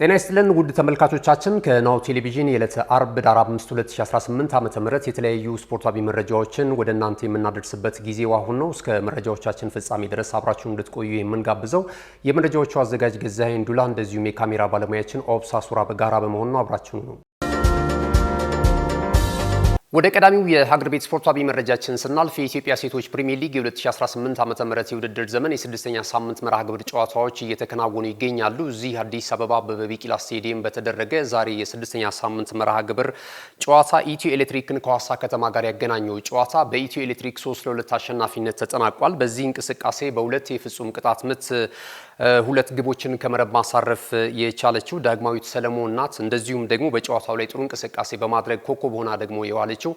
ጤና ይስጥልን ውድ ተመልካቾቻችን ከናሁ ቴሌቪዥን የዕለተ አርብ ዳር 5 2018 ዓ.ም የተለያዩ ስፖርታዊ መረጃዎችን ወደ እናንተ የምናደርስበት ጊዜው አሁን ነው። እስከ መረጃዎቻችን ፍጻሜ ድረስ አብራችሁን እንድትቆዩ የምንጋብዘው የመረጃዎቹ አዘጋጅ ገዛኸኝ ዱላ እንደዚሁም የካሜራ ባለሙያችን ኦብሳ ሱራ በጋራ በመሆን ነው። አብራችሁን ነው። ወደ ቀዳሚው የሀገር ቤት ስፖርታዊ መረጃችን ስናልፍ የኢትዮጵያ ሴቶች ፕሪሚየር ሊግ የ2018 ዓ.ም የውድድር ዘመን የስድስተኛ ሳምንት መርሃ ግብር ጨዋታዎች እየተከናወኑ ይገኛሉ። እዚህ አዲስ አበባ በቢቂላ ስቴዲየም በተደረገ ዛሬ የስድስተኛ ሳምንት መርሃ ግብር ጨዋታ ኢትዮ ኤሌክትሪክን ከሐዋሳ ከተማ ጋር ያገናኘው ጨዋታ በኢትዮ ኤሌክትሪክ 3-2 አሸናፊነት ተጠናቋል። በዚህ እንቅስቃሴ በሁለት የፍጹም ቅጣት ምት ሁለት ግቦችን ከመረብ ማሳረፍ የቻለችው ዳግማዊት ሰለሞን ናት። እንደዚሁም ደግሞ በጨዋታው ላይ ጥሩ እንቅስቃሴ በማድረግ ኮከብ ሆና ደግሞ የዋለችው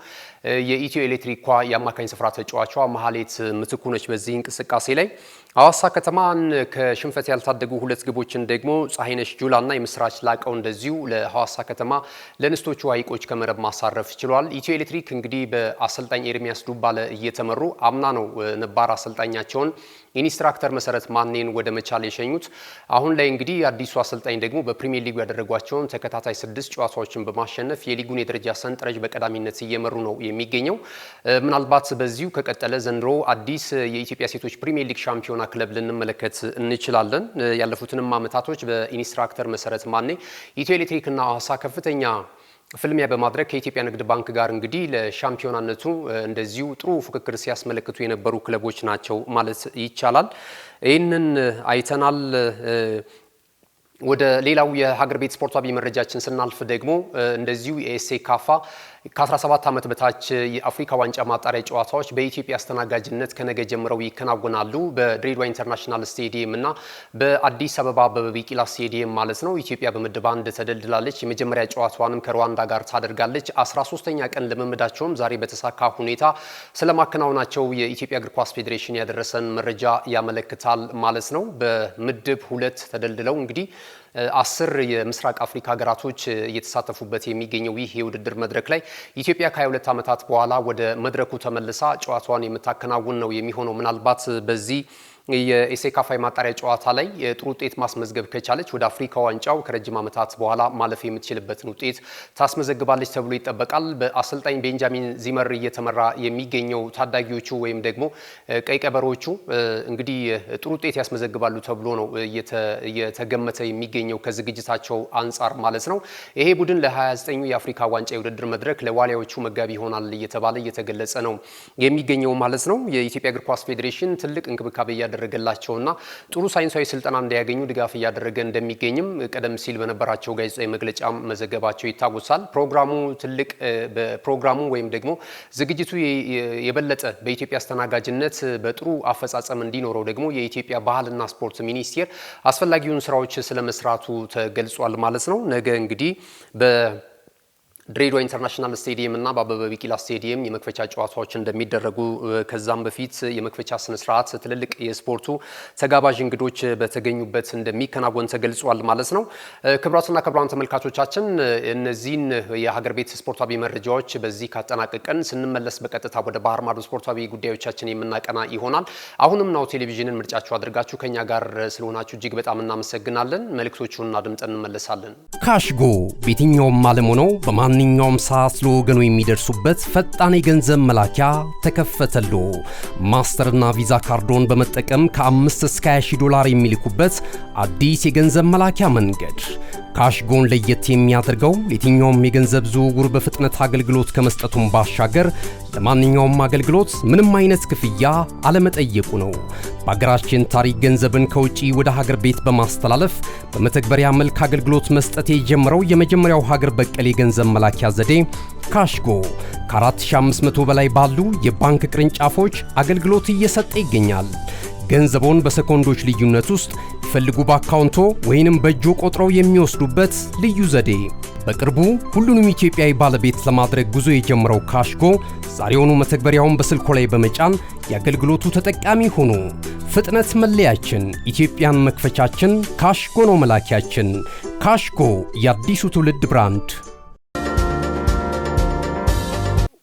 የኢትዮ ኤሌክትሪኳ የአማካኝ ስፍራ ተጫዋቿ መሐሌት ምትኩ ነች። በዚህ እንቅስቃሴ ላይ ሐዋሳ ከተማን ከሽንፈት ያልታደጉ ሁለት ግቦችን ደግሞ ፀሐይነሽ ጁላና የምስራች ላቀው እንደዚሁ ለሐዋሳ ከተማ ለንስቶቹ ሐይቆች ከመረብ ማሳረፍ ችሏል። ኢትዮ ኤሌክትሪክ እንግዲህ በአሰልጣኝ ኤርሚያስ ዱባለ እየተመሩ አምና ነው ነባር አሰልጣኛቸውን ኢንስትራክተር መሰረት ማኔን ወደ መቻል የሸኙት። አሁን ላይ እንግዲህ አዲሱ አሰልጣኝ ደግሞ በፕሪሚየር ሊጉ ያደረጓቸውን ተከታታይ 6 ጨዋታዎችን በማሸነፍ የሊጉን የደረጃ ሰንጠረዥ በቀዳሚነት እየመሩ ነው የሚገኘው። ምናልባት በዚሁ ከቀጠለ ዘንድሮ አዲስ የኢትዮጵያ ሴቶች ፕሪሚየር ሊግ ሻምፒዮና ክለብ ልንመለከት እንችላለን። ያለፉትንም ዓመታቶች በኢንስትራክተር መሰረት ማኔ ኢትዮ ኤሌክትሪክና ሐዋሳ ከፍተኛ ፍልሚያ በማድረግ ከኢትዮጵያ ንግድ ባንክ ጋር እንግዲህ ለሻምፒዮናነቱ እንደዚሁ ጥሩ ፉክክር ሲያስመለክቱ የነበሩ ክለቦች ናቸው ማለት ይቻላል። ይህንን አይተናል። ወደ ሌላው የሀገር ቤት ስፖርታዊ መረጃችን ስናልፍ ደግሞ እንደዚሁ የሴካፋ ከ17 ዓመት በታች የአፍሪካ ዋንጫ ማጣሪያ ጨዋታዎች በኢትዮጵያ አስተናጋጅነት ከነገ ጀምረው ይከናወናሉ። በድሬዳዋ ኢንተርናሽናል ስቴዲየም እና በአዲስ አበባ በቢቂላ ስቴዲየም ማለት ነው። ኢትዮጵያ በምድብ 1 ተደልድላለች። የመጀመሪያ ጨዋታዋንም ከሩዋንዳ ጋር ታደርጋለች። 13ኛ ቀን ልምምዳቸውም ዛሬ በተሳካ ሁኔታ ስለማከናወናቸው የኢትዮጵያ እግር ኳስ ፌዴሬሽን ያደረሰን መረጃ ያመለክታል ማለት ነው። በምድብ 2 ተደልድለው እንግዲህ 10 የምስራቅ አፍሪካ ሀገራቶች እየተሳተፉበት የሚገኘው ይህ የውድድር መድረክ ላይ ኢትዮጵያ ከ22 ዓመታት በኋላ ወደ መድረኩ ተመልሳ ጨዋታዋን የምታከናውን ነው የሚሆነው። ምናልባት በዚህ የሴካፋ ማጣሪያ ጨዋታ ላይ ጥሩ ውጤት ማስመዝገብ ከቻለች ወደ አፍሪካ ዋንጫው ከረጅም ዓመታት በኋላ ማለፍ የምትችልበትን ውጤት ታስመዘግባለች ተብሎ ይጠበቃል። በአሰልጣኝ ቤንጃሚን ዚመር እየተመራ የሚገኘው ታዳጊዎቹ ወይም ደግሞ ቀይ ቀበሮቹ እንግዲህ ጥሩ ውጤት ያስመዘግባሉ ተብሎ ነው እየተገመተ የሚገኘው ከዝግጅታቸው አንጻር ማለት ነው። ይሄ ቡድን ለ29ኙ የአፍሪካ ዋንጫ የውድድር መድረክ ለዋሊያዎቹ መጋቢ ይሆናል እየተባለ እየተገለጸ ነው የሚገኘው ማለት ነው። የኢትዮጵያ እግር ኳስ ፌዴሬሽን ትልቅ እንክብካቤ ያደረገላቸውና ጥሩ ሳይንሳዊ ስልጠና እንዲያገኙ ድጋፍ እያደረገ እንደሚገኝም ቀደም ሲል በነበራቸው ጋዜጣዊ መግለጫ መዘገባቸው ይታወሳል። ፕሮግራሙ ወይም ደግሞ ዝግጅቱ የበለጠ በኢትዮጵያ አስተናጋጅነት በጥሩ አፈጻጸም እንዲኖረው ደግሞ የኢትዮጵያ ባህልና ስፖርት ሚኒስቴር አስፈላጊውን ስራዎች ስለመስራቱ ተገልጿል ማለት ነው። ነገ እንግዲህ ድሬዳዋ ኢንተርናሽናል ስቴዲየም እና በአበበ ቢቂላ ስቴዲየም የመክፈቻ ጨዋታዎች እንደሚደረጉ ከዛም በፊት የመክፈቻ ስነ ስርዓት ትልልቅ የስፖርቱ ተጋባዥ እንግዶች በተገኙበት እንደሚከናወን ተገልጿል ማለት ነው። ክቡራትና ክቡራን ተመልካቾቻችን እነዚህን የሀገር ቤት ስፖርታዊ መረጃዎች በዚህ ካጠናቀቀን ስንመለስ በቀጥታ ወደ ባህር ማዶ ስፖርታዊ ጉዳዮቻችን የምናቀና ይሆናል። አሁንም ናሁ ቴሌቪዥንን ምርጫችሁ አድርጋችሁ ከኛ ጋር ስለሆናችሁ እጅግ በጣም እናመሰግናለን። መልእክቶቹን አድምጠን እንመለሳለን። ካሽጎ በየትኛውም ዓለም ሆነው ማንኛውም ሰዓት ለወገኑ የሚደርሱበት ፈጣን የገንዘብ መላኪያ ተከፈተሉ። ማስተርና ቪዛ ካርዶን በመጠቀም ከ5 እስከ 20 ዶላር የሚልኩበት አዲስ የገንዘብ መላኪያ መንገድ። ካሽጎን ለየት የሚያደርገው የትኛውም የገንዘብ ዝውውር በፍጥነት አገልግሎት ከመስጠቱም ባሻገር ለማንኛውም አገልግሎት ምንም አይነት ክፍያ አለመጠየቁ ነው። በሀገራችን ታሪክ ገንዘብን ከውጪ ወደ ሀገር ቤት በማስተላለፍ በመተግበሪያ መልክ አገልግሎት መስጠት የጀመረው የመጀመሪያው ሀገር በቀል የገንዘብ መላኪያ ዘዴ ካሽጎ ከ4500 በላይ ባሉ የባንክ ቅርንጫፎች አገልግሎት እየሰጠ ይገኛል። ገንዘቦን በሰኮንዶች ልዩነት ውስጥ ይፈልጉ በአካውንቶ ወይንም በእጆ ቆጥረው የሚወስዱበት ልዩ ዘዴ። በቅርቡ ሁሉንም ኢትዮጵያዊ ባለቤት ለማድረግ ጉዞ የጀመረው ካሽጎ ዛሬውኑ መተግበሪያውን በስልኮ ላይ በመጫን የአገልግሎቱ ተጠቃሚ ሆኑ። ፍጥነት መለያችን፣ ኢትዮጵያን መክፈቻችን፣ ካሽጎ ነው መላኪያችን። ካሽጎ የአዲሱ ትውልድ ብራንድ።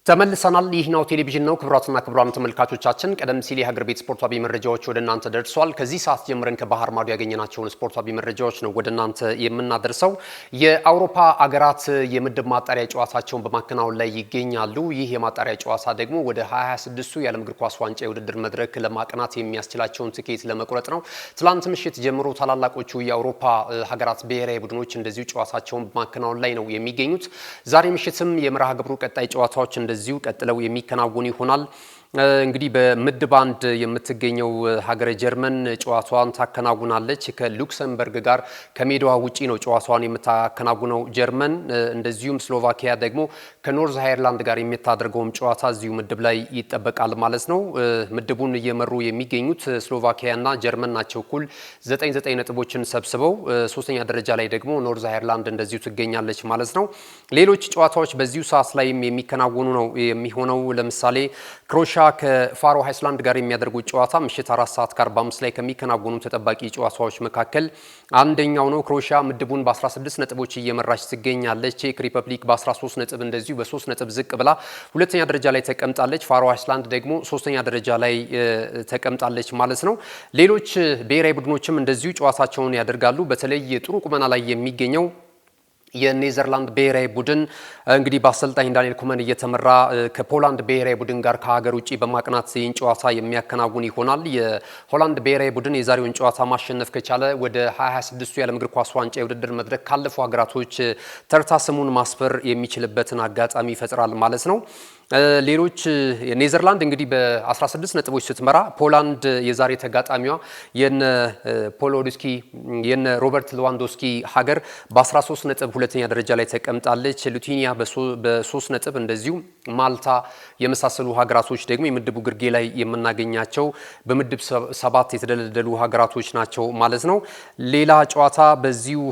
ተመልሰናል። ይህ ነው ቴሌቪዥን ነው። ክቡራትና ክቡራን ተመልካቾቻችን ቀደም ሲል የሀገር ቤት ስፖርታዊ መረጃዎች ወደ እናንተ ደርሷል። ከዚህ ሰዓት ጀምረን ከባህር ማዶ ያገኘናቸውን ስፖርታዊ መረጃዎች ነው ወደ እናንተ የምናደርሰው። የአውሮፓ አገራት የምድብ ማጣሪያ ጨዋታቸውን በማከናወን ላይ ይገኛሉ። ይህ የማጣሪያ ጨዋታ ደግሞ ወደ 2026ቱ የዓለም እግር ኳስ ዋንጫ የውድድር መድረክ ለማቅናት የሚያስችላቸውን ትኬት ለመቁረጥ ነው። ትላንት ምሽት ጀምሮ ታላላቆቹ የአውሮፓ ሀገራት ብሔራዊ ቡድኖች እንደዚሁ ጨዋታቸውን በማከናወን ላይ ነው የሚገኙት። ዛሬ ምሽትም የመርሃ ግብሩ ቀጣይ ጨዋታዎች እንደዚሁ ቀጥለው የሚከናወኑ ይሆናል። እንግዲህ በምድብ አንድ የምትገኘው ሀገረ ጀርመን ጨዋታዋን ታከናውናለች ከሉክሰምበርግ ጋር ከሜዳዋ ውጪ ነው ጨዋታዋን የምታከናውነው ጀርመን። እንደዚሁም ስሎቫኪያ ደግሞ ከኖርዝ አየርላንድ ጋር የምታደርገውም ጨዋታ እዚሁ ምድብ ላይ ይጠበቃል ማለት ነው። ምድቡን እየመሩ የሚገኙት ስሎቫኪያና ጀርመን ናቸው እኩል 9 ነጥቦችን ሰብስበው። ሶስተኛ ደረጃ ላይ ደግሞ ኖርዝ አየርላንድ እንደዚሁ ትገኛለች ማለት ነው። ሌሎች ጨዋታዎች በዚሁ ሰዓት ላይም የሚከናወኑ ነው የሚሆነው። ለምሳሌ ክሮሻ ከፋሮ አይስላንድ ጋር የሚያደርጉት ጨዋታ ምሽት 4:45 ላይ ከሚከናወኑ ተጠባቂ ጨዋታዎች መካከል አንደኛው ነው። ክሮሺያ ምድቡን በ16 ነጥቦች እየመራች ትገኛለች። ቼክ ሪፐብሊክ በ13 ነጥብ እንደዚሁ በ3 ነጥብ ዝቅ ብላ ሁለተኛ ደረጃ ላይ ተቀምጣለች። ፋሮ አይስላንድ ደግሞ ሶስተኛ ደረጃ ላይ ተቀምጣለች ማለት ነው። ሌሎች ብሔራዊ ቡድኖችም እንደዚሁ ጨዋታቸውን ያደርጋሉ። በተለይ ጥሩ ቁመና ላይ የሚገኘው የኔዘርላንድ ብሔራዊ ቡድን እንግዲህ በአሰልጣኝ ዳንኤል ኩመን እየተመራ ከፖላንድ ብሔራዊ ቡድን ጋር ከሀገር ውጪ በማቅናት ይህን ጨዋታ የሚያከናውን ይሆናል። የሆላንድ ብሔራዊ ቡድን የዛሬውን ጨዋታ ማሸነፍ ከቻለ ወደ 2026ቱ የዓለም እግር ኳስ ዋንጫ የውድድር መድረክ ካለፉ ሀገራቶች ተርታ ስሙን ማስፈር የሚችልበትን አጋጣሚ ይፈጥራል ማለት ነው። ሌሎች ኔዘርላንድ እንግዲህ በ16 ነጥቦች ስትመራ፣ ፖላንድ የዛሬ ተጋጣሚዋ የነ ፖሎዶስኪ የነ ሮበርት ሌዋንዶስኪ ሀገር በ13 ነጥብ ሁለተኛ ደረጃ ላይ ተቀምጣለች። ሊቱዌኒያ በ3 ነጥብ እንደዚሁ ማልታ የመሳሰሉ ሀገራቶች ደግሞ የምድቡ ግርጌ ላይ የምናገኛቸው በምድብ 7 የተደለደሉ ሀገራቶች ናቸው ማለት ነው። ሌላ ጨዋታ በዚሁ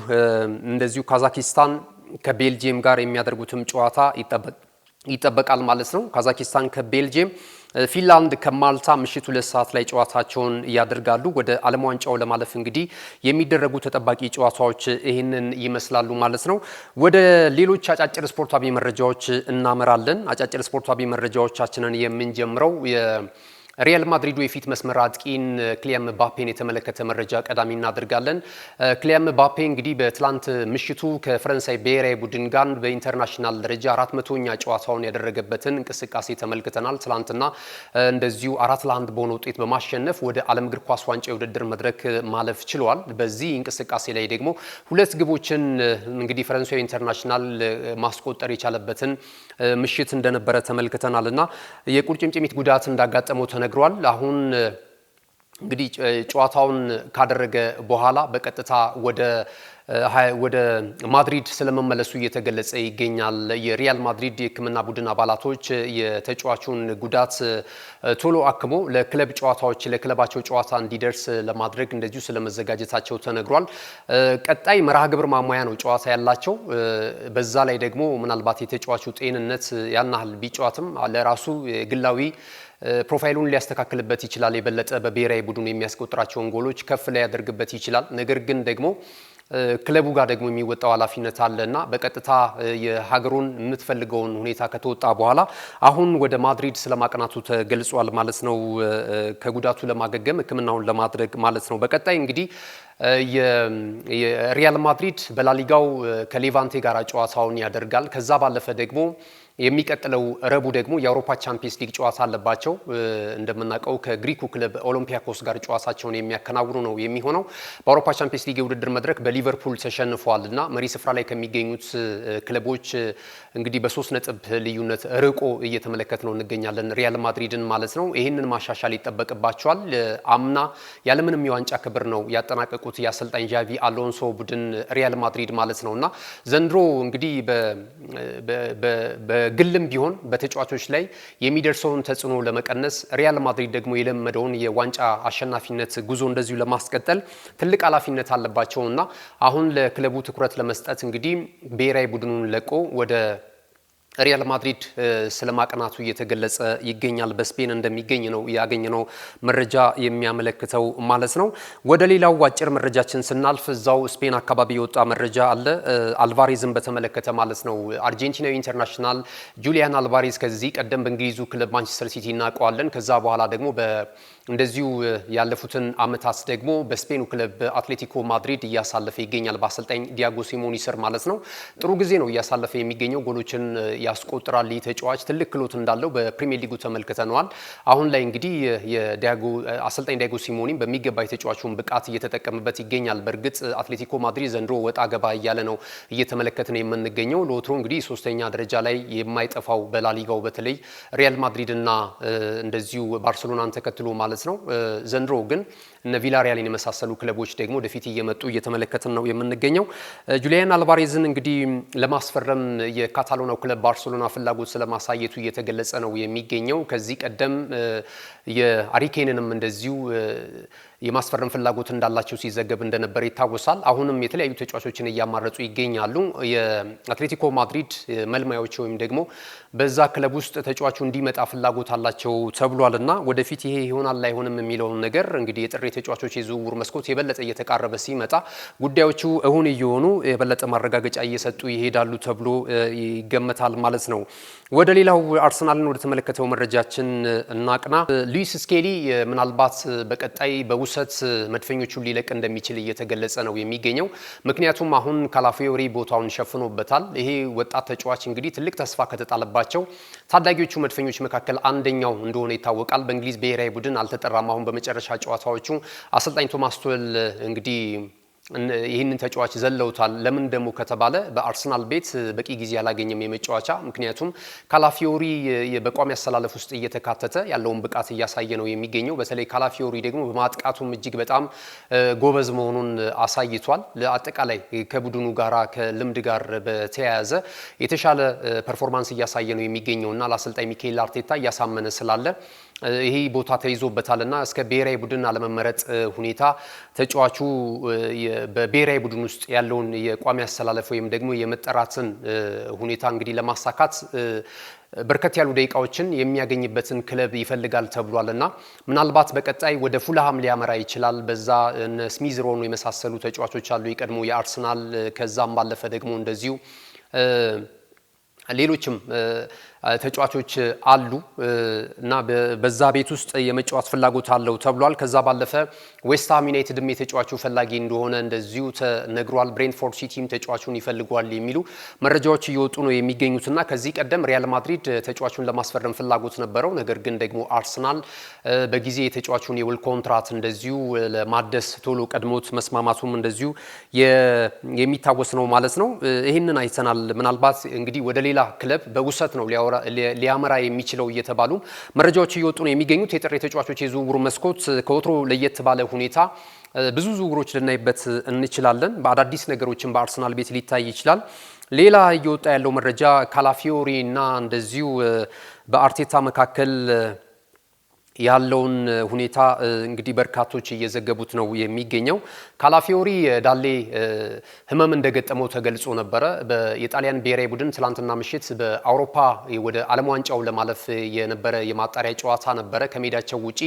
እንደዚሁ ካዛኪስታን ከቤልጂየም ጋር የሚያደርጉትም ጨዋታ ይጠበቃል ማለት ነው። ካዛኪስታን ከቤልጂየም፣ ፊንላንድ ከማልታ ምሽት 2 ሰዓት ላይ ጨዋታቸውን ያደርጋሉ። ወደ ዓለም ዋንጫው ለማለፍ እንግዲህ የሚደረጉ ተጠባቂ ጨዋታዎች ይህንን ይመስላሉ ማለት ነው። ወደ ሌሎች አጫጭር ስፖርታዊ መረጃዎች እናመራለን። አጫጭር ስፖርታዊ መረጃዎቻችንን የምንጀምረው ሪያል ማድሪዱ የፊት መስመር አጥቂን ክሊያን ምባፔን የተመለከተ መረጃ ቀዳሚ እናደርጋለን። ክሊያን ምባፔ እንግዲህ በትላንት ምሽቱ ከፈረንሳይ ብሔራዊ ቡድን ጋር በኢንተርናሽናል ደረጃ 400ኛ ጨዋታውን ያደረገበትን እንቅስቃሴ ተመልክተናል። ትላንትና እንደዚሁ 4-1 በሆነ ውጤት በማሸነፍ ወደ ዓለም እግር ኳስ ዋንጫ የውድድር መድረክ ማለፍ ችሏል። በዚህ እንቅስቃሴ ላይ ደግሞ 2 ግቦችን እንግዲህ ፈረንሳዊ ኢንተርናሽናል ማስቆጠር የቻለበትን ምሽት እንደነበረ ተመልክተናል እና የቁርጭምጭሚት ጉዳት እንዳጋጠመው ተነግሯል። አሁን እንግዲህ ጨዋታውን ካደረገ በኋላ በቀጥታ ወደ ማድሪድ ስለመመለሱ እየተገለጸ ይገኛል። የሪያል ማድሪድ የሕክምና ቡድን አባላቶች የተጫዋቹን ጉዳት ቶሎ አክሞ ለክለብ ጨዋታዎች ለክለባቸው ጨዋታ እንዲደርስ ለማድረግ እንደዚሁ ስለመዘጋጀታቸው ተነግሯል። ቀጣይ መርሃ ግብር ማሟያ ነው ጨዋታ ያላቸው። በዛ ላይ ደግሞ ምናልባት የተጫዋቹ ጤንነት ያን ያህል ቢጫዋትም ለራሱ ግላዊ ፕሮፋይሉን ሊያስተካክልበት ይችላል። የበለጠ በብሔራዊ ቡድኑ የሚያስቆጥራቸውን ጎሎች ከፍ ላይ ያደርግበት ይችላል። ነገር ግን ደግሞ ክለቡ ጋር ደግሞ የሚወጣው ኃላፊነት አለና በቀጥታ የሀገሩን የምትፈልገውን ሁኔታ ከተወጣ በኋላ አሁን ወደ ማድሪድ ስለማቅናቱ ተገልጿል ማለት ነው። ከጉዳቱ ለማገገም ሕክምናውን ለማድረግ ማለት ነው። በቀጣይ እንግዲህ የሪያል ማድሪድ በላሊጋው ከሌቫንቴ ጋር ጨዋታውን ያደርጋል። ከዛ ባለፈ ደግሞ የሚቀጥለው ረቡ ደግሞ የአውሮፓ ቻምፒየንስ ሊግ ጨዋታ አለባቸው። እንደምናውቀው ከግሪኩ ክለብ ኦሎምፒያኮስ ጋር ጨዋታቸውን የሚያከናውኑ ነው የሚሆነው። በአውሮፓ ቻምፒየንስ ሊግ የውድድር መድረክ በሊቨርፑል ተሸንፏል እና መሪ ስፍራ ላይ ከሚገኙት ክለቦች እንግዲህ በ3 ነጥብ ልዩነት ርቆ እየተመለከት ነው እንገኛለን፣ ሪያል ማድሪድን ማለት ነው። ይህንን ማሻሻል ይጠበቅባቸዋል። አምና ያለምንም የዋንጫ ክብር ነው ያጠናቀቁት የአሰልጣኝ ዣቪ አሎንሶ ቡድን ሪያል ማድሪድ ማለት ነው እና ዘንድሮ እንግዲህ በግልም ቢሆን በተጫዋቾች ላይ የሚደርሰውን ተጽዕኖ ለመቀነስ ሪያል ማድሪድ ደግሞ የለመደውን የዋንጫ አሸናፊነት ጉዞ እንደዚሁ ለማስቀጠል ትልቅ ኃላፊነት አለባቸውና አሁን ለክለቡ ትኩረት ለመስጠት እንግዲህ ብሔራዊ ቡድኑን ለቆ ወደ ሪያል ማድሪድ ስለማቅናቱ እየተገለጸ ይገኛል። በስፔን እንደሚገኝ ነው ያገኘነው መረጃ የሚያመለክተው ማለት ነው። ወደ ሌላው አጭር መረጃችን ስናልፍ እዛው ስፔን አካባቢ የወጣ መረጃ አለ። አልቫሬዝን በተመለከተ ማለት ነው። አርጀንቲናዊ ኢንተርናሽናል ጁሊያን አልቫሬዝ ከዚህ ቀደም በእንግሊዙ ክለብ ማንቸስተር ሲቲ እናውቀዋለን። ከዛ በኋላ ደግሞ እንደዚሁ ያለፉትን አመታት ደግሞ በስፔኑ ክለብ አትሌቲኮ ማድሪድ እያሳለፈ ይገኛል። በአሰልጣኝ ዲያጎ ሲሞኒ ስር ማለት ነው። ጥሩ ጊዜ ነው እያሳለፈ የሚገኘው። ጎሎችን ያስቆጥራል። ተጫዋች ትልቅ ክሎት እንዳለው በፕሪሚየር ሊጉ ተመልክተነዋል። አሁን ላይ እንግዲህ አሰልጣኝ ዲያጎ ሲሞኒ በሚገባ የተጫዋቹን ብቃት እየተጠቀመበት ይገኛል። በእርግጥ አትሌቲኮ ማድሪድ ዘንድሮ ወጣ ገባ እያለ ነው እየተመለከትን የምንገኘው። ለወትሮ እንግዲህ ሶስተኛ ደረጃ ላይ የማይጠፋው በላሊጋው በተለይ ሪያል ማድሪድ እና እንደዚሁ ባርሴሎናን ተከትሎ ማለት ነው። ዘንድሮ ግን እነ ቪላሪያልን የመሳሰሉ ክለቦች ደግሞ ወደፊት እየመጡ እየተመለከትን ነው የምንገኘው። ጁሊያን አልቫሬዝን እንግዲህ ለማስፈረም የካታሎናው ክለብ ባርሴሎና ፍላጎት ስለማሳየቱ እየተገለጸ ነው የሚገኘው። ከዚህ ቀደም የአሪኬንንም እንደዚሁ የማስፈረም ፍላጎት እንዳላቸው ሲዘገብ እንደነበር ይታወሳል። አሁንም የተለያዩ ተጫዋቾችን እያማረጡ ይገኛሉ። የአትሌቲኮ ማድሪድ መልማዮች ወይም ደግሞ በዛ ክለብ ውስጥ ተጫዋቹ እንዲመጣ ፍላጎት አላቸው ተብሏልና ወደፊት ይሄ ይሆናል አይሆንም የሚለውን ነገር እንግዲህ የጥሬ ተጫዋቾች የዝውውር መስኮት የበለጠ እየተቃረበ ሲመጣ ጉዳዮቹ እሁን እየሆኑ የበለጠ ማረጋገጫ እየሰጡ ይሄዳሉ ተብሎ ይገመታል ማለት ነው። ወደ ሌላው አርሰናልን ወደ ተመለከተው መረጃችን እናቅና። ሉዊስ ስኬሊ ምናልባት በቀጣይ በውሰት መድፈኞቹን ሊለቅ እንደሚችል እየተገለጸ ነው የሚገኘው። ምክንያቱም አሁን ካላፊዮሪ ቦታውን ሸፍኖበታል። ይሄ ወጣት ተጫዋች እንግዲህ ትልቅ ተስፋ ከተጣለባቸው ታዳጊዎቹ መድፈኞች መካከል አንደኛው እንደሆነ ይታወቃል። በእንግሊዝ ብሔራዊ ቡድን አልተጠራም። አሁን በመጨረሻ ጨዋታዎቹ አሰልጣኝ ቶማስ ቱኸል እንግዲህ ይህንን ተጫዋች ዘለውታል። ለምን ደግሞ ከተባለ በአርሰናል ቤት በቂ ጊዜ አላገኘም የመጫወቻ። ምክንያቱም ካላፊዮሪ በቋሚ አሰላለፍ ውስጥ እየተካተተ ያለውን ብቃት እያሳየ ነው የሚገኘው። በተለይ ካላፊዮሪ ደግሞ በማጥቃቱም እጅግ በጣም ጎበዝ መሆኑን አሳይቷል። አጠቃላይ ከቡድኑ ጋራ ከልምድ ጋር በተያያዘ የተሻለ ፐርፎርማንስ እያሳየ ነው የሚገኘውና ለአሰልጣኝ ሚካኤል አርቴታ እያሳመነ ስላለ ይሄ ቦታ ተይዞበታልና እስከ ብሔራዊ ቡድን አለመመረጥ ሁኔታ ተጫዋቹ በብሔራዊ ቡድን ውስጥ ያለውን የቋሚ አሰላለፍ ወይም ደግሞ የመጠራትን ሁኔታ እንግዲህ ለማሳካት በርከት ያሉ ደቂቃዎችን የሚያገኝበትን ክለብ ይፈልጋል ተብሏልና ምናልባት በቀጣይ ወደ ፉልሃም ሊያመራ ይችላል። በዛ ስሚዝ ሮው የመሳሰሉ ተጫዋቾች አሉ የቀድሞ የአርሰናል። ከዛም ባለፈ ደግሞ እንደዚሁ ሌሎችም ተጫዋቾች አሉ እና በዛ ቤት ውስጥ የመጫወት ፍላጎት አለው ተብሏል። ከዛ ባለፈ ዌስትሃም ዩናይትድም የተጫዋቹ ፈላጊ እንደሆነ እንደዚሁ ተነግሯል። ብሬንትፎርድ ሲቲም ተጫዋቹን ይፈልጓል የሚሉ መረጃዎች እየወጡ ነው የሚገኙትና ከዚህ ቀደም ሪያል ማድሪድ ተጫዋቹን ለማስፈረም ፍላጎት ነበረው። ነገር ግን ደግሞ አርሰናል በጊዜ የተጫዋቹን የውል ኮንትራት እንደዚሁ ለማደስ ቶሎ ቀድሞት መስማማቱም እንደዚሁ የሚታወስ ነው ማለት ነው። ይህንን አይተናል። ምናልባት እንግዲህ ወደ ሌላ ክለብ በውሰት ነው ሊያመራ የሚችለው እየተባሉ መረጃዎች እየወጡ ነው የሚገኙት። የጥሬ ተጫዋቾች የዝውውሩ መስኮት ከወትሮ ለየት ባለ ሁኔታ ብዙ ዝውውሮች ልናይበት እንችላለን። በአዳዲስ ነገሮችን በአርሰናል ቤት ሊታይ ይችላል። ሌላ እየወጣ ያለው መረጃ ካላፊዮሪ እና እንደዚሁ በአርቴታ መካከል ያለውን ሁኔታ እንግዲህ በርካቶች እየዘገቡት ነው የሚገኘው። ካላፊዮሪ ዳሌ ህመም እንደገጠመው ተገልጾ ነበረ። የጣሊያን ብሔራዊ ቡድን ትላንትና ምሽት በአውሮፓ ወደ ዓለም ዋንጫው ለማለፍ የነበረ የማጣሪያ ጨዋታ ነበረ። ከሜዳቸው ውጪ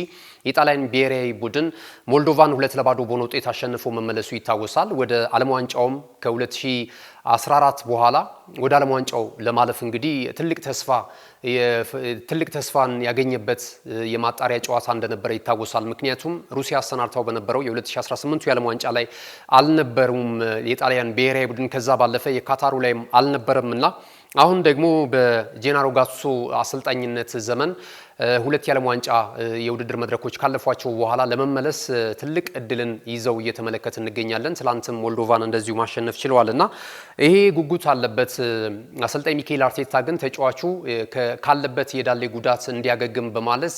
የጣሊያን ብሔራዊ ቡድን ሞልዶቫን 2-0 በሆነ ውጤት አሸንፎ መመለሱ ይታወሳል። ወደ ዓለም ዋንጫውም ከ2014 በኋላ ወደ ዓለም ዋንጫው ለማለፍ እንግዲህ ትልቅ ተስፋን ያገኘበት የማጣሪያ ጨዋታ እንደነበረ ይታወሳል። ምክንያቱም ሩሲያ አሰናድታው በነበረው የ2018 የዓለም ዋንጫ ላይ አልነበሩም የጣሊያን ብሔራዊ ቡድን። ከዛ ባለፈ የካታሩ ላይም አልነበረምና አሁን ደግሞ በጄናሮ ጋቱሶ አሰልጣኝነት ዘመን ሁለት የዓለም ዋንጫ የውድድር መድረኮች ካለፏቸው በኋላ ለመመለስ ትልቅ እድልን ይዘው እየተመለከት እንገኛለን። ትላንትም ሞልዶቫን እንደዚሁ ማሸነፍ ችለዋልና ይሄ ጉጉት አለበት። አሰልጣኝ ሚካኤል አርቴታ ግን ተጫዋቹ ካለበት የዳሌ ጉዳት እንዲያገግም በማለት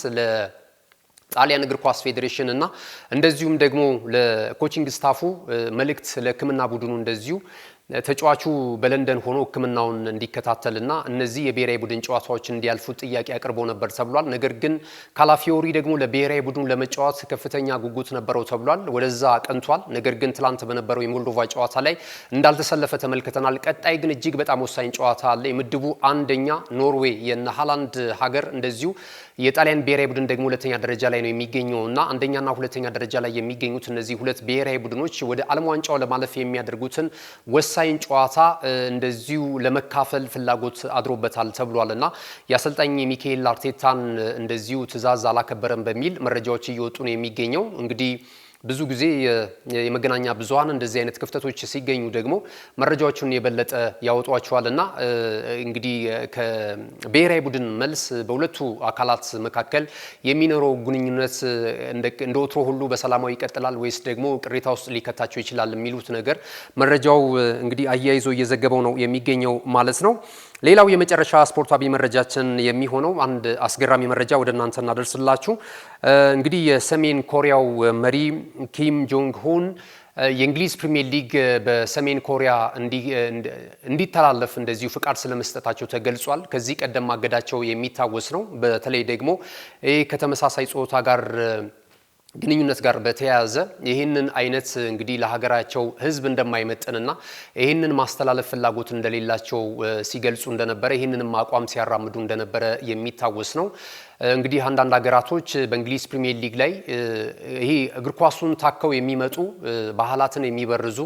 ጣሊያን እግር ኳስ ፌዴሬሽን እና እንደዚሁም ደግሞ ለኮቺንግ ስታፉ መልእክት ለሕክምና ቡድኑ እንደዚሁ ተጫዋቹ በለንደን ሆኖ ሕክምናውን እንዲከታተልና እነዚህ የብሔራዊ ቡድን ጨዋታዎች እንዲያልፉ ጥያቄ አቅርቦ ነበር ተብሏል። ነገር ግን ካላፊዮሪ ደግሞ ለብሔራዊ ቡድኑ ለመጫወት ከፍተኛ ጉጉት ነበረው ተብሏል። ወደዛ አቀንቷል። ነገር ግን ትላንት በነበረው የሞልዶቫ ጨዋታ ላይ እንዳልተሰለፈ ተመልክተናል። ቀጣይ ግን እጅግ በጣም ወሳኝ ጨዋታ አለ። የምድቡ አንደኛ ኖርዌይ የነ ሃላንድ ሀገር እንደዚሁ የጣሊያን ብሔራዊ ቡድን ደግሞ ሁለተኛ ደረጃ ላይ ነው የሚገኘውና አንደኛና ሁለተኛ ደረጃ ላይ የሚገኙት እነዚህ ሁለት ብሔራዊ ቡድኖች ወደ ዓለም ዋንጫው ለማለፍ የሚያደርጉትን ወሳኝ ጨዋታ እንደዚሁ ለመካፈል ፍላጎት አድሮበታል ተብሏልና የአሰልጣኝ ሚካኤል አርቴታን እንደዚሁ ትዕዛዝ አላከበረም በሚል መረጃዎች እየወጡ ነው የሚገኘው። እንግዲህ ብዙ ጊዜ የመገናኛ ብዙሃን እንደዚህ አይነት ክፍተቶች ሲገኙ ደግሞ መረጃዎቹን የበለጠ ያወጧቸዋልና እንግዲህ ከብሔራዊ ቡድን መልስ በሁለቱ አካላት መካከል የሚኖረው ግንኙነት እንደ ወትሮ ሁሉ በሰላማዊ ይቀጥላል ወይስ ደግሞ ቅሬታ ውስጥ ሊከታቸው ይችላል የሚሉት ነገር መረጃው እንግዲህ አያይዞ እየዘገበው ነው የሚገኘው ማለት ነው። ሌላው የመጨረሻ ስፖርታዊ መረጃችን የሚሆነው አንድ አስገራሚ መረጃ ወደ እናንተ እናደርስላችሁ። እንግዲህ የሰሜን ኮሪያው መሪ ኪም ጆንግ ሁን የእንግሊዝ ፕሪሚየር ሊግ በሰሜን ኮሪያ እንዲተላለፍ እንደዚሁ ፍቃድ ስለመስጠታቸው ተገልጿል። ከዚህ ቀደም ማገዳቸው የሚታወስ ነው። በተለይ ደግሞ ከተመሳሳይ ጾታ ጋር ግንኙነት ጋር በተያያዘ ይህንን አይነት እንግዲህ ለሀገራቸው ሕዝብ እንደማይመጥንና ይህንን ማስተላለፍ ፍላጎት እንደሌላቸው ሲገልጹ እንደነበረ ይህንንም አቋም ሲያራምዱ እንደነበረ የሚታወስ ነው። እንግዲህ አንዳንድ ሀገራቶች በእንግሊዝ ፕሪሚየር ሊግ ላይ ይሄ እግር ኳሱን ታከው የሚመጡ ባህላትን የሚበርዙ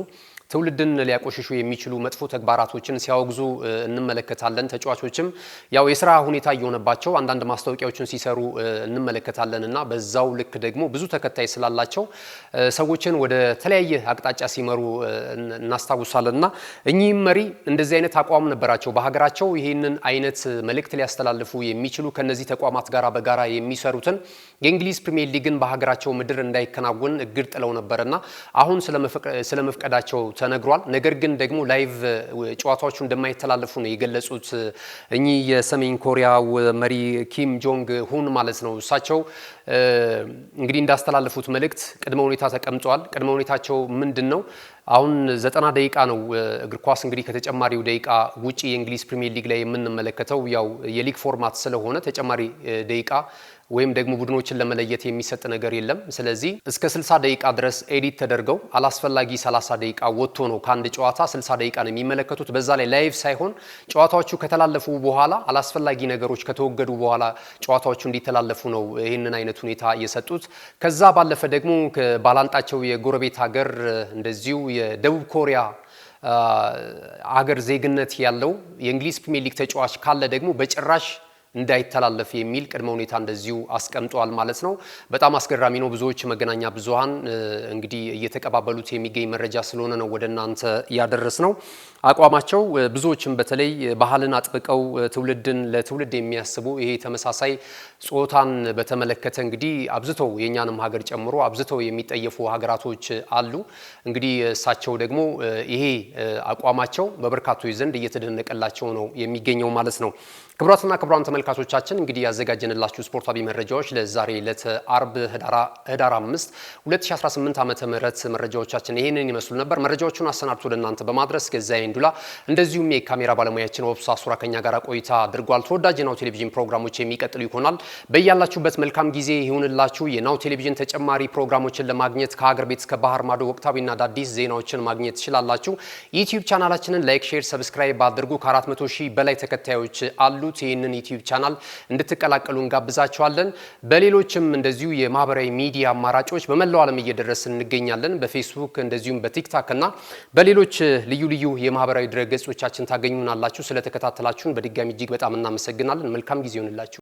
ትውልድን ሊያቆሽሹ የሚችሉ መጥፎ ተግባራቶችን ሲያወግዙ እንመለከታለን። ተጫዋቾችም ያው የሥራ ሁኔታ እየሆነባቸው አንዳንድ ማስታወቂያዎችን ሲሰሩ እንመለከታለንና በዛው ልክ ደግሞ ብዙ ተከታይ ስላላቸው ሰዎችን ወደ ተለያየ አቅጣጫ ሲመሩ እናስታውሳለንና እኚህም መሪ እንደዚህ አይነት አቋም ነበራቸው። በሀገራቸው ይህንን አይነት መልእክት ሊያስተላልፉ የሚችሉ ከነዚህ ተቋማት ጋር በጋራ የሚሰሩትን የእንግሊዝ ፕሪሚየር ሊግን በሀገራቸው ምድር እንዳይከናወን እግድ ጥለው ነበርና አሁን ስለመፍቀዳቸው ተነግሯል። ነገር ግን ደግሞ ላይቭ ጨዋታዎቹ እንደማይተላለፉ ነው የገለጹት እኚህ የሰሜን ኮሪያው መሪ ኪም ጆንግ ሁን ማለት ነው። እሳቸው እንግዲህ እንዳስተላለፉት መልእክት ቅድመ ሁኔታ ተቀምጧል። ቅድመ ሁኔታቸው ምንድነው? አሁን 90 ደቂቃ ነው እግር ኳስ እንግዲህ ከተጨማሪው ደቂቃ ውጪ የእንግሊዝ ፕሪሚየር ሊግ ላይ የምንመለከተው ያው የሊግ ፎርማት ስለሆነ ተጨማሪ ደቂቃ ወይም ደግሞ ቡድኖችን ለመለየት የሚሰጥ ነገር የለም። ስለዚህ እስከ 60 ደቂቃ ድረስ ኤዲት ተደርገው አላስፈላጊ 30 ደቂቃ ወጥቶ ነው ከአንድ ጨዋታ 60 ደቂቃ ነው የሚመለከቱት። በዛ ላይ ላይቭ ሳይሆን ጨዋታዎቹ ከተላለፉ በኋላ አላስፈላጊ ነገሮች ከተወገዱ በኋላ ጨዋታዎቹ እንዲተላለፉ ነው ይህንን አይነት ሁኔታ የሰጡት። ከዛ ባለፈ ደግሞ ባላንጣቸው የጎረቤት ሀገር እንደዚሁ የደቡብ ኮሪያ ሀገር ዜግነት ያለው የእንግሊዝ ፕሪሚየር ሊግ ተጫዋች ካለ ደግሞ በጭራሽ እንዳይተላለፍ የሚል ቅድመ ሁኔታ እንደዚሁ አስቀምጧል ማለት ነው። በጣም አስገራሚ ነው። ብዙዎች መገናኛ ብዙሃን እንግዲህ እየተቀባበሉት የሚገኝ መረጃ ስለሆነ ነው ወደ እናንተ ያደረስ ነው። አቋማቸው ብዙዎችም በተለይ ባህልን አጥብቀው ትውልድን ለትውልድ የሚያስቡ ይሄ ተመሳሳይ ጾታን በተመለከተ እንግዲህ አብዝተው የኛንም ሀገር ጨምሮ አብዝተው የሚጠየፉ ሀገራቶች አሉ። እንግዲህ እሳቸው ደግሞ ይሄ አቋማቸው በበርካቶች ዘንድ እየተደነቀላቸው ነው የሚገኘው ማለት ነው። ክቡራትና ክቡራን ተመልካቾቻችን እንግዲህ ያዘጋጀንላችሁ ስፖርታዊ መረጃዎች ለዛሬ ዕለት አርብ ህዳር 5 2018 ዓመተ ምህረት መረጃዎቻችን ይሄንን ይመስሉ ነበር። መረጃዎቹን አሰናድቶ ለእናንተ በማድረስ ገዛይ እንዱላ እንደዚሁም የካሜራ ባለሙያችን ወብሳ ሱራ ከኛ ጋር ቆይታ አድርጓል። ተወዳጅ የናሁ ቴሌቪዥን ፕሮግራሞች የሚቀጥሉ ይሆናል። በያላችሁበት መልካም ጊዜ ይሁንላችሁ። የናሁ ቴሌቪዥን ተጨማሪ ፕሮግራሞችን ለማግኘት ከሀገር ቤት እስከ ባህር ማዶ ወቅታዊና አዳዲስ ዜናዎችን ማግኘት ትችላላችሁ። ዩቲዩብ ቻናላችንን ላይክ፣ ሼር፣ ሰብስክራይብ አድርጉ። ከ400 ሺህ በላይ ተከታዮች አሉ። ይህንን ዩቲዩብ ቻናል እንድትቀላቀሉ እንጋብዛችኋለን። በሌሎችም እንደዚሁ የማህበራዊ ሚዲያ አማራጮች በመላው ዓለም እየደረስን እንገኛለን። በፌስቡክ እንደዚሁም በቲክታክ እና በሌሎች ልዩ ልዩ የማህበራዊ ድረገጾቻችን ታገኙናላችሁ። ስለተከታተላችሁን በድጋሚ እጅግ በጣም እናመሰግናለን። መልካም ጊዜ ይሁንላችሁ።